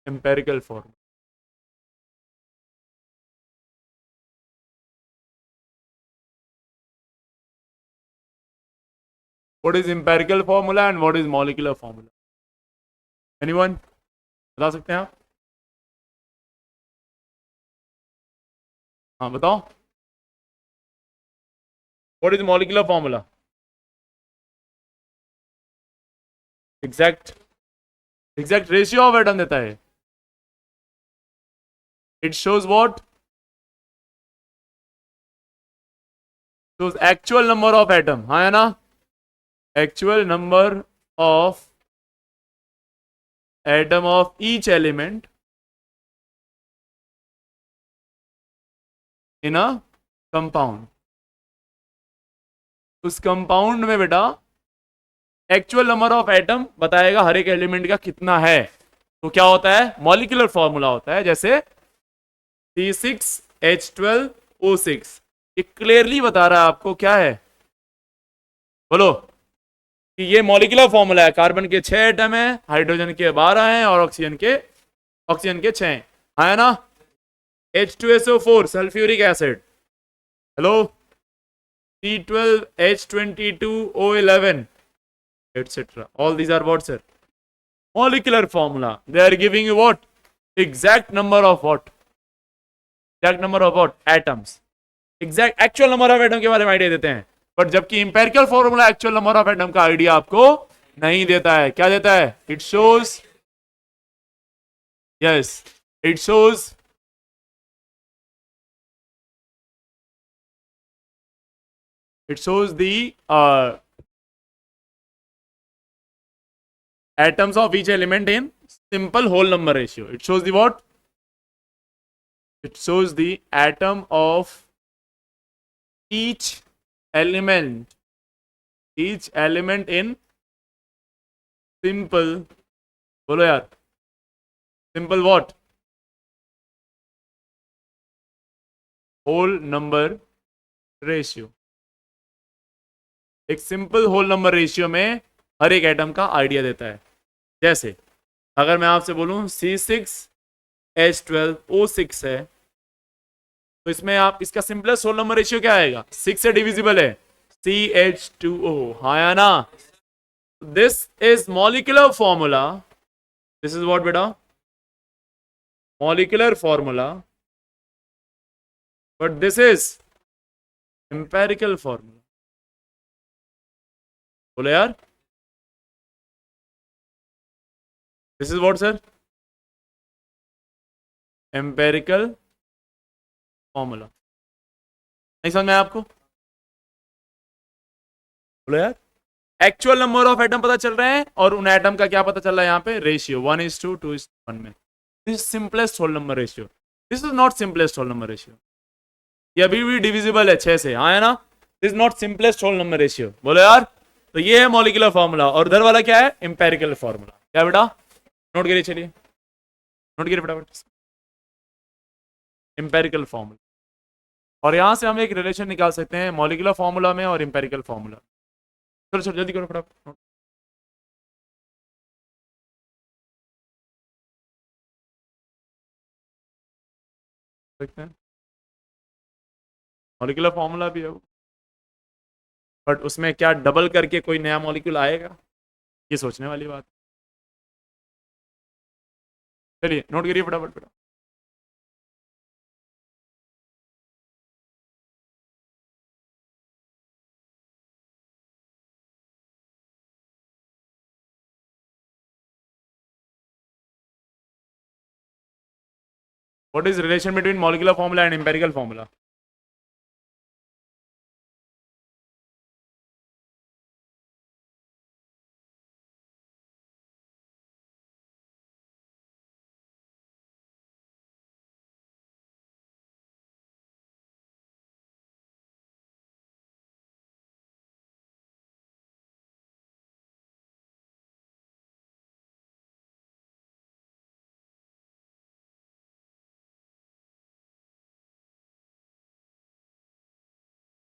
Empirical formula. What is empirical formula and what is molecular formula? Anyone बता सकते हैं आप? हाँ बताओ। What is molecular formula? Exact ratio of atom देता है। It shows what? Shows actual number of atom, हाँ है ना? Actual number of atom of each element in a compound. उस कंपाउंड में बेटा एक्चुअल नंबर ऑफ एटम बताएगा हर एक एलिमेंट का कितना है। तो क्या होता है? मॉलिक्यूलर फॉर्मूला होता है। जैसे C6H12O6 ये क्लियरली बता रहा है आपको क्या है, बोलो, कि ये मॉलिक्यूलर फॉर्मूला है। कार्बन के 6 एटम है, हाइड्रोजन के 12 हैं और ऑक्सीजन के 6 हैं, है ना? H2SO4 sulphuric acid. Hello C12, H22, O11, etc. All these are what, sir? Molecular formula. They are giving you what? Exact number of what? Exact number of what? Atoms. Exact actual number of atom के बारे में idea देते हैं, but जबकि empirical formula actual number of atom का idea आपको नहीं देता है. क्या देता है? It shows, yes, it shows the atoms of each element in simple whole number ratio. It shows the what? It shows the atom of each element in simple, बोलो यार, simple what? Whole number ratio. एक simple whole number ratio में हर एक atom का idea देता है. जैसे अगर मैं आपसे बोलूं C6H12O6 है, तो इसमें आप इसका सिंपलेस्ट होल नंबर रेशियो क्या आएगा? 6 से डिविजिबल है, CH2O. हाँ या ना? This is molecular formula. This is what बेटा? Molecular formula, but this is empirical formula. बोलो यार, this is what sir? Empirical formula. नहीं समझ में आया आपको? बोलो यार, एक्चुअल नंबर ऑफ एटम पता चल रहे हैं और उन एटम का क्या पता चल रहा है यहाँ पे? रेशियो 1:2, 2:1 में. This simplest whole number ratio. This is not simplest whole number ratio. ये अभी भी डिविजिबल है 6 से. हाँ है ना? This not simplest whole number ratio. बोलो यार. तो ये है मॉलिक्यूलर फॉर्मूला, और उधर वाला क्या है? Empirical formula. क्या बेटा? नोट करिए, चलिए नोट करिए फटाफट. एम्पेरिकल फॉर्मूला, और यहां से हम एक रिलेशन निकाल सकते हैं मॉलिक्यूलर फॉर्मूला में और एम्पेरिकल फॉर्मूला. चलो चलो जल्दी करो फटाफट. सकते हैं मॉलिक्यूलर फॉर्मूला भी है वो, बट उसमें क्या डबल करके कोई नया मॉलिक्यूल आएगा? ये सोचने वाली बात. चलिए नोट करिए फटाफट बेटा. What is relation between molecular formula and empirical formula?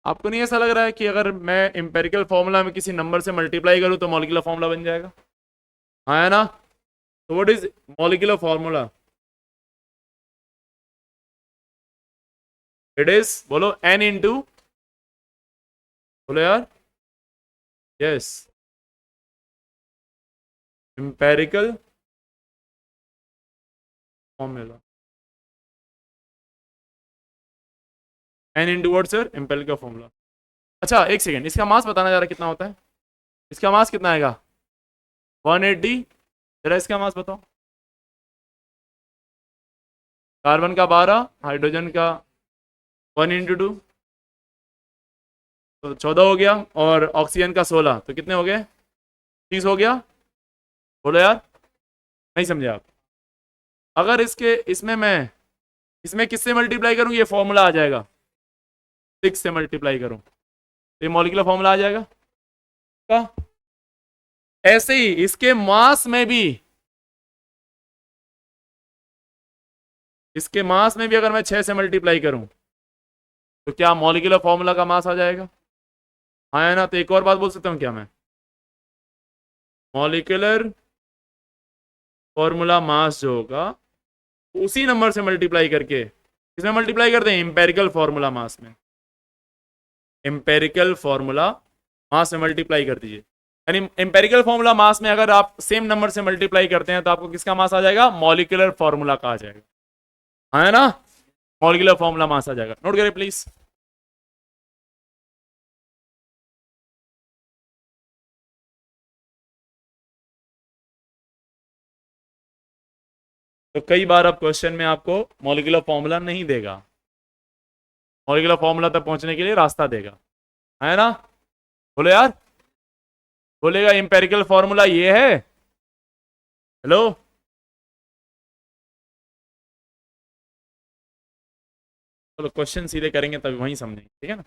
आपको नहीं ऐसा लग रहा है कि अगर मैं एम्पेरिकल फॉर्मूला में किसी नंबर से मल्टीप्लाई करूं तो मॉलिक्यूलर फॉर्मूला बन जाएगा? हाँ है ना? तो what is molecular formula? It is, बोलो, n इंटू, बोलो यार, yes, empirical formula. n into what sir? Empirical formula. अच्छा एक सेकेंड, इसका मास बताना जरा कितना होता है? इसका मास कितना आएगा? 180. जरा इसका मास बताओ. कार्बन का 12, हाइड्रोजन का 1 इंटू 2 तो 14 हो गया, और ऑक्सीजन का 16, तो कितने हो गए? 30 हो गया. बोलो यार, नहीं समझे आप? अगर इसमें किससे मल्टीप्लाई करूं ये फॉर्मूला आ जाएगा. 6 से मल्टीप्लाई करूं तो ये मॉलिक्यूलर फॉर्मूला आ जाएगा का. ऐसे ही इसके मास में भी, अगर मैं 6 से मल्टीप्लाई करूं तो क्या मॉलिक्यूलर फॉर्मूला का मास आ जाएगा? हाँ है ना? तो एक और बात बोल सकता हूं क्या मैं? मॉलिक्यूलर फॉर्मूला मास जो होगा उसी नंबर से मल्टीप्लाई करके, इसमें मल्टीप्लाई करते हैं एम्पेरिकल फॉर्मूला मास में. एम्पेरिकल फॉर्मूला मास में मल्टीप्लाई कर दीजिए, यानी एम्पेरिकल फॉर्मूला मास में अगर आप सेम नंबर से मल्टीप्लाई करते हैं तो आपको किसका मास आ जाएगा, मॉलिक्यूलर फॉर्मूला का आ जाएगा, है ना, मॉलिक्यूलर फॉर्मूला मास आ जाएगा। नोट करिए प्लीज। तो कई बार अब क्वेश्चन में आपको मॉलिक्यूलर फॉर्मूला नहीं देगा, मॉलिक्यूलर फॉर्मूला तक पहुंचने के लिए रास्ता देगा, है ना, बोलो यार, बोलेगा एम्पेरिकल फॉर्मूला ये है, हेलो, चलो क्वेश्चन सीधे करेंगे तभी वहीं समझेंगे, ठीक है ना।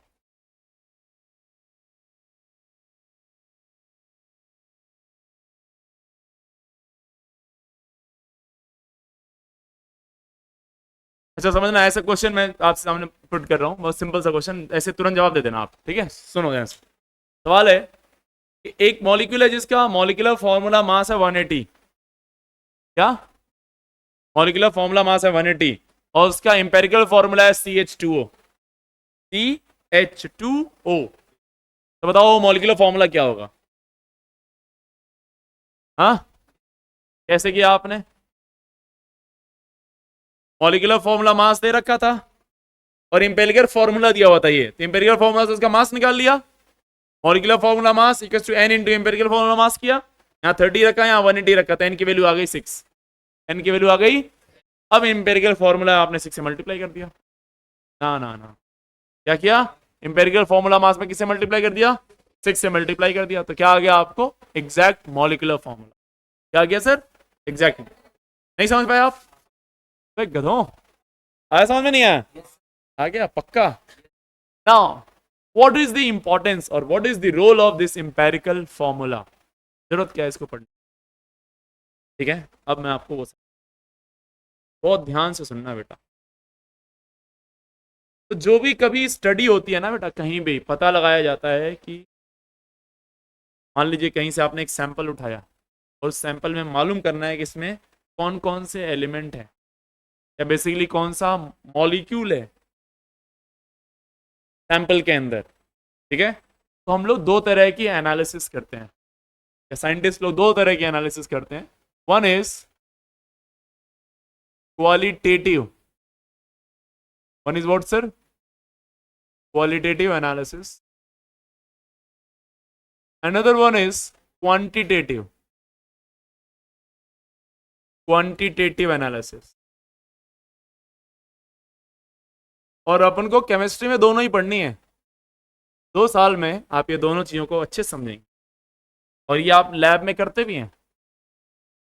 अच्छा समझना, ऐसा क्वेश्चन मैं आपके सामने पुट कर रहा हूँ, बहुत सिंपल सा क्वेश्चन, ऐसे तुरंत जवाब दे देना आप, ठीक है। सुनो ध्यान से, सवाल है कि एक मॉलिक्यूल है जिसका मॉलिक्यूलर फॉर्मूला मास है 180, क्या, मॉलिक्यूलर फॉर्मूला मास है 180 और उसका एम्पेरिकल फॉर्मूला है CH2O, CH2O, तो बताओ मॉलिक्यूलर फॉर्मूला क्या होगा, हाँ, कैसे किया आपने, मॉलिक्यूलर फॉर्मूला मास दे रखा था और एम्पेरिकल फॉर्मूला दिया हुआ था ये, तो एम्पेरिकल फॉर्मूला से उसका मास निकाल लिया, molecular formula mass equals to n into empirical formula mass किया, यहाँ 30 रखा, यहाँ 180 रखा, तो n की वैल्यू आ गई 6, n की वैल्यू आ गई, अब एम्पेरिकल फॉर्मूला आपने 6 से मल्टीप्लाई कर दिया, ना ना ना, क्या किया, एम्पेरिकल फॉर्मूला मास में किससे मल्टीप्लाई कर दिया, 6 से मल्टीप्लाई कर दिया, तो क्या आ गया आपको, एग्जैक्ट मॉलिक्यूलर फॉर्मूला, क्या आ गया सर, एग्जैक्ट, नहीं समझ पाए आप, गधों, आया समझ में नहीं आया, आ गया पक्का। Now what is the importance और what is the role of this empirical formula, जरूरत क्या है इसको पढ़ने, ठीक है। अब मैं आपको वो बहुत ध्यान से सुनना बेटा, तो जो भी कभी स्टडी होती है ना बेटा, कहीं भी पता लगाया जाता है कि मान लीजिए कहीं से आपने एक सैंपल उठाया और उस सैंपल में मालूम करना है कि इसमें कौन कौन से एलिमेंट है या बेसिकली कौन सा मॉलिक्यूल है सैंपल के अंदर, ठीक है। तो हम लोग दो तरह की एनालिसिस करते हैं, या साइंटिस्ट लोग दो तरह की एनालिसिस करते हैं, one is qualitative, one is what sir, qualitative analysis, another one is quantitative, quantitative analysis, और अपन को केमिस्ट्री में दोनों ही पढ़नी है, 2 साल में आप ये दोनों चीज़ों को अच्छे से समझेंगे, और ये आप लैब में करते भी हैं,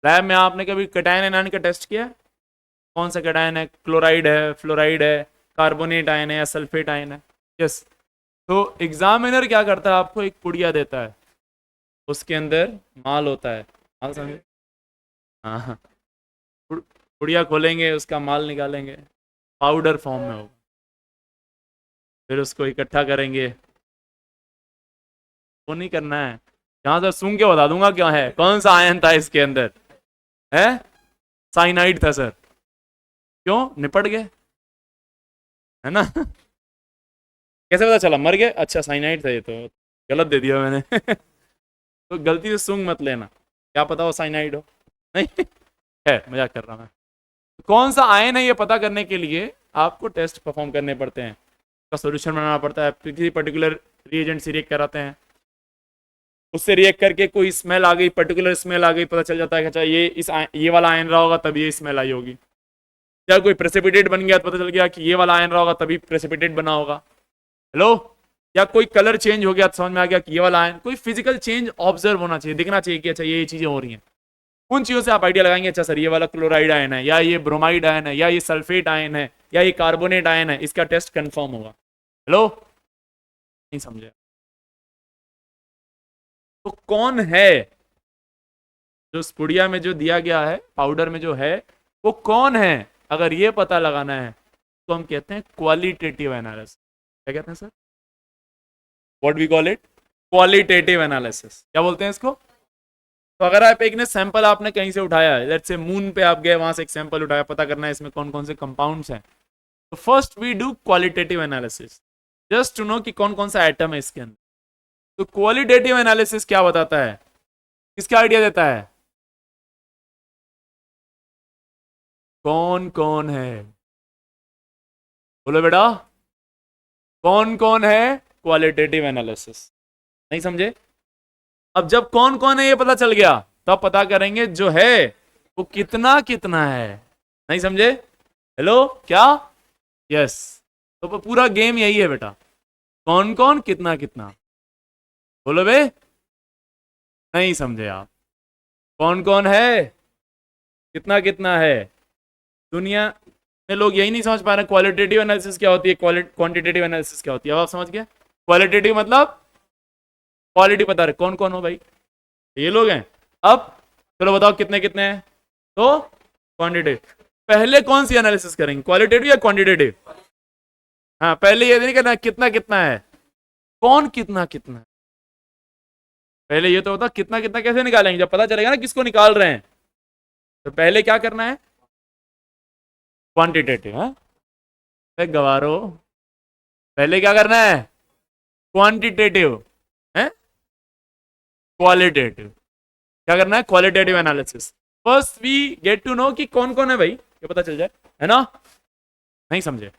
लैब में आपने कभी कैटायन एनायन का टेस्ट किया, कौन सा कैटायन है, क्लोराइड है, फ्लोराइड है, कार्बोनेट आयन है या सल्फेट आयन है, यस। तो एग्जामिनर क्या करता है, आपको एक पुड़िया देता है, उसके अंदर माल होता है, माल समझे, हाँ, पुड़िया खोलेंगे, उसका माल निकालेंगे, पाउडर फॉर्म में होगा, फिर उसको इकट्ठा करेंगे, वो नहीं करना है, यहाँ से सूंघ के बता दूंगा क्या है, कौन सा आयन था इसके अंदर, है साइनाइड था सर, क्यों, निपट गए, है ना कैसे पता चला, मर गए, अच्छा साइनाइड था, ये तो गलत दे दिया मैंने तो गलती से सूंघ मत लेना, क्या पता वो साइनाइड हो, नहीं है, मजाक कर रहा मैं। कौन सा आयन है ये पता करने के लिए आपको टेस्ट परफॉर्म करने पड़ते हैं, उसका सोल्यूशन बनाना पड़ता है, किसी पर्टिकुलर रिएजेंट से रिएक्ट कराते हैं, उससे रिएक्ट करके कोई स्मेल आ गई, पर्टिकुलर स्मेल आ गई, पता चल जाता है कि अच्छा ये वाला आयन रहा होगा तभी ये स्मेल आई होगी, या कोई प्रेसिपिटेट बन गया तो पता चल गया कि ये वाला आयन रहा होगा तभी प्रेसिपिटेट बना होगा, हेलो, या कोई कलर चेंज हो गया तो समझ में आ गया कि ये वाला आयन, कोई फिजिकल चेंज ऑब्जर्व होना चाहिए, दिखना चाहिए कि अच्छा ये चीजें हो रही हैं, उन चीजों से आप आइडिया लगाएंगे, अच्छा सर ये वाला क्लोराइड आयन है, या ये ब्रोमाइड आयन है, या ये सल्फेट आयन है, या ये कार्बोनेट आयन है, इसका टेस्ट कंफर्म होगा, हेलो, नहीं समझे, तो कौन है जो स्पुड़िया में जो दिया गया है, पाउडर में जो है, वो कौन है, अगर ये पता लगाना है तो हम कहते हैं क्वालिटेटिव एनालिसिस, क्या कहते हैं sir, what we call it, qualitative analysis, क्या बोलते हैं इसको। तो अगर आप एक ने सैंपल आपने कहीं से उठाया, लेट्स से मून पे आप गए, वहां से एक सैंपल उठाया, पता करना है इसमें कौन कौन से कंपाउंड्स हैं, तो first we do qualitative analysis, just to know कि कौन कौन सा आइटम है इसके अंदर। तो क्वालिटेटिव एनालिसिस क्या बताता है, किसका आइडिया देता है, कौन कौन है, बोलो बेटा, कौन कौन है, क्वालिटेटिव एनालिसिस। नहीं समझे? अब जब कौन कौन है ये पता चल गया, तब पता करेंगे जो है वो कितना कितना है। नहीं समझे? हेलो, क्या? यस। तो पूरा गेम यही है बेटा, कौन कौन कितना कितना। बोलो बे, नहीं समझे आप? कौन कौन है, कितना कितना है। दुनिया में लोग यही नहीं समझ पा रहे क्वालिटेटिव एनालिसिस क्या होती है, क्वांटिटेटिव एनालिसिस क्या होती है। अब आप समझ गए? क्वालिटेटिव मतलब क्वालिटी बता रहे, कौन कौन हो भाई, ये लोग हैं। अब चलो बताओ कितने कितने हैं, तो क्वांटिटेटिव। पहले कौन सी एनालिसिस करेंगे, क्वालिटेटिव या क्वांटिटेटिव? हाँ, पहले ये नहीं करना कितना कितना है, कौन कितना कितना है। पहले ये तो बता कितना कितना कैसे निकालेंगे, जब पता चलेगा ना किसको निकाल रहे हैं। तो पहले क्या करना है, क्वांटिटेटिव। है गवारो, पहले क्या करना है, क्वांटिटेटिव है, क्वालिटेटिव। क्या करना है, qualitative analysis. First we get to know कि कौन कौन है भाई, ये पता चल जाए, है ना? नहीं समझे?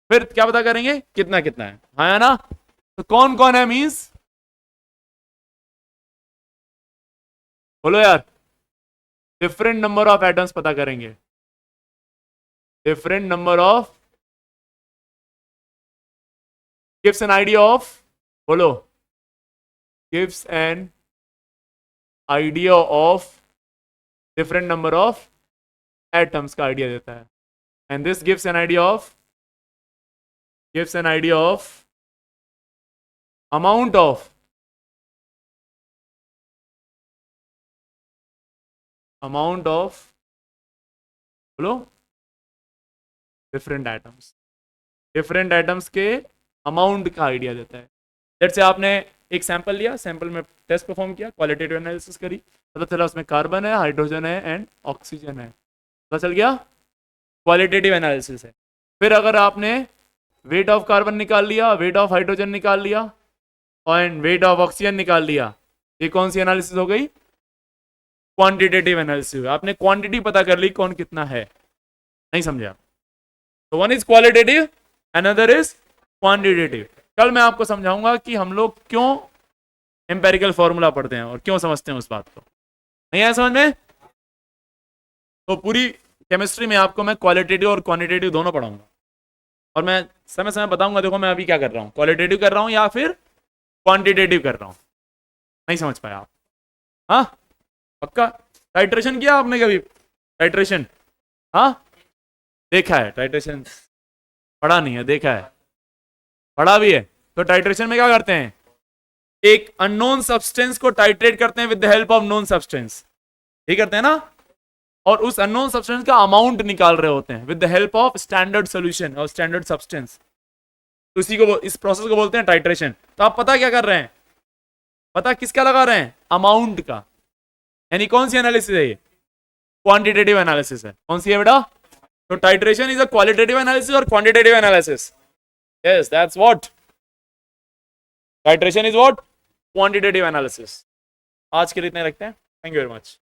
फिर क्या पता करेंगे, कितना कितना है, हाँ है ना? तो कौन कौन है मींस, बोलो यार, डिफरेंट नंबर ऑफ एटम्स पता करेंगे, different number of, gives an idea of, बोलो, gives an idea of different number of atoms का आइडिया देता है। And this gives an idea of, gives an idea of amount of, amount of, बोलो, different atoms, different atoms के amount का idea देता है। जैसे आपने एक सैंपल लिया, सैंपल में टेस्ट परफॉर्म किया, क्वालिटेटिव एनालिसिस करी, पता चला उसमें कार्बन है, हाइड्रोजन है एंड ऑक्सीजन है, पता चल गया, क्वालिटेटिव एनालिसिस है। फिर अगर आपने वेट ऑफ कार्बन निकाल लिया, वेट ऑफ हाइड्रोजन निकाल लिया और वेट ऑफ ऑक्सीजन निकाल लिया, ये कौन सी एनालिसिस हो गई, क्वांटिटेटिव एनालिसिस। आपने क्वांटिटी पता कर ली कौन कितना है। नहीं समझा? तो one is qualitative, another is quantitative. कल मैं आपको समझाऊंगा कि हम लोग क्यों एम्पेरिकल फॉर्मूला पढ़ते हैं और क्यों समझते हैं उस बात को। नहीं आया समझ में? तो पूरी केमिस्ट्री में आपको मैं क्वालिटेटिव और क्वांटिटेटिव दोनों पढ़ाऊंगा और मैं समय समय बताऊंगा, देखो मैं अभी क्या कर रहा हूँ, क्वालिटेटिव कर रहा हूँ या फिर क्वांटिटेटिव कर रहा हूँ। नहीं समझ पाया आप? हाँ पक्का? टाइट्रेशन किया आपने कभी, टाइट्रेशन? हाँ देखा है टाइट्रेशन, पढ़ा नहीं है, देखा है, पढ़ा भी है। तो टाइट्रेशन में क्या करते हैं, एक अननोन सब्सटेंस को टाइट्रेट करते हैं with the help of known substance, ठीक करते हैं ना, और उस अननोन सब्सटेंस का अमाउंट निकाल रहे होते हैं with the help of standard solution और स्टैंडर्ड सब्सटेंस। तो इसी को, इस प्रोसेस को बोलते हैं टाइट्रेशन। तो आप पता क्या कर रहे हैं, पता किसका लगा रहे हैं, अमाउंट का। यानी कौन सी एनालिसिस है ये, क्वांटिटेटिव एनालिसिस है। कौन सी है बेटा? तो titration is a qualitative analysis और quantitative analysis. Yes that's what titration is, what, quantitative analysis. आज के लिए इतने रखते हैं, थैंक यू वेरी मच।